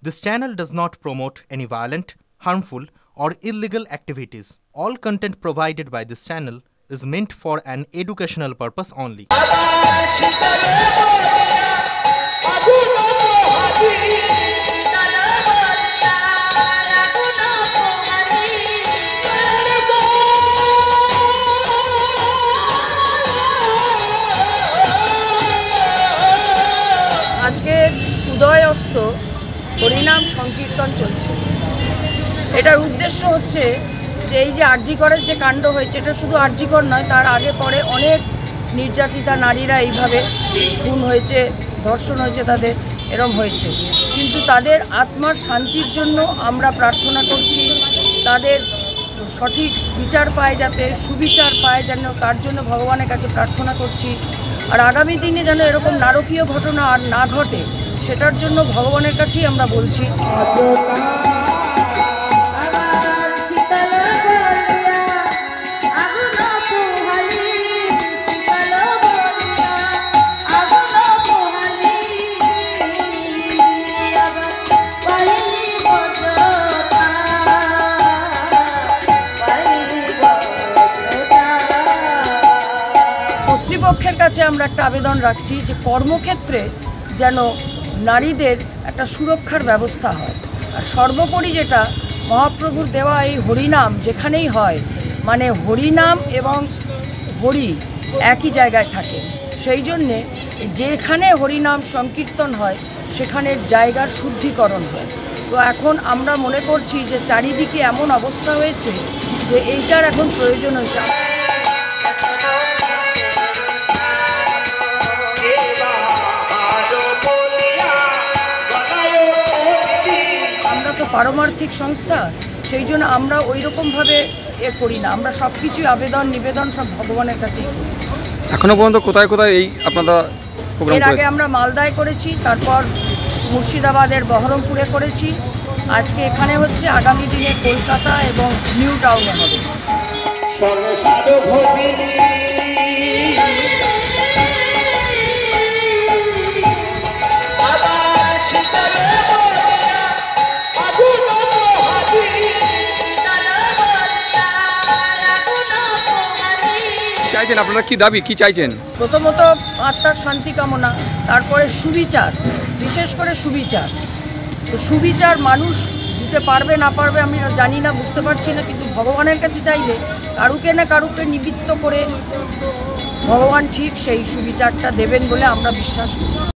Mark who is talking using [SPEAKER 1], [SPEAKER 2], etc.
[SPEAKER 1] This channel does not promote any violent, harmful, or illegal activities. All content provided by this channel is meant for an educational purpose only.
[SPEAKER 2] আজকের উদয়স্ত হরিনাম সংকীর্তন চলছে। এটার উদ্দেশ্য হচ্ছে যে এই যে আরজিকরের যে কাণ্ড হয়েছে, এটা শুধু আরজিকর নয়, তার আগে পরে অনেক নির্যাতিতা নারীরা এইভাবে খুন হয়েছে, ধর্ষণ হয়েছে, তাদের এরম হয়েছে। কিন্তু তাদের আত্মার শান্তির জন্য আমরা প্রার্থনা করছি, তাদের সঠিক বিচার পায়, যাতে সুবিচার পায়, যেন তার জন্য ভগবানের কাছে প্রার্থনা করছি। আর আগামী দিনে যেন এরকম নারকীয় ঘটনা আর না ঘটে, সেটার জন্য ভগবানের কাছেই আমরা বলছি। কর্তৃপক্ষের কাছে আমরা একটা আবেদন রাখছি যে কর্মক্ষেত্রে যেন নারীদের একটা সুরক্ষার ব্যবস্থা হয়। আর সর্বোপরি যেটা মহাপ্রভুর দেওয়া এই হরিনাম যেখানেই হয়, মানে হরিনাম এবং হরি একই জায়গায় থাকে, সেই জন্যে যেখানে হরিনাম সংকীর্তন হয় সেখানের জায়গার শুদ্ধিকরণ হয়। তো এখন আমরা মনে করছি যে চারিদিকে এমন অবস্থা হয়েছে যে এইটার এখন প্রয়োজন হয়েছে। আমরা তো পারমার্থিক সংস্থা, সেই জন্য আমরা ওই রকমভাবে করি না, আমরা সব কিছুই আবেদন নিবেদন সব ভগবানের কাছেই করি।
[SPEAKER 3] এখনো পর্যন্ত কোথায় কোথায় এই আপনারা প্রোগ্রাম
[SPEAKER 2] এর আগে আমরা মালদায় করেছি, তারপর মুর্শিদাবাদের বহরমপুরে করেছি, আজকে এখানে হচ্ছে, আগামী দিনে কলকাতা এবং নিউ টাউনে হবে।
[SPEAKER 3] চাইছেন আপনারা, কি দাবি, কি চাইছেন?
[SPEAKER 2] প্রথমত আত্মার শান্তি কামনা, তারপরে সুবিচার, বিশেষ করে সুবিচার। তো সুবিচার মানুষ দিতে পারবে না পারবে আমি জানি না, বুঝতে পারছি না, কিন্তু ভগবানের কাছে চাইলে কারুকে না কারুকে নিমিত্ত করে ভগবান ঠিক সেই সুবিচারটা দেবেন বলে আমরা বিশ্বাস করি।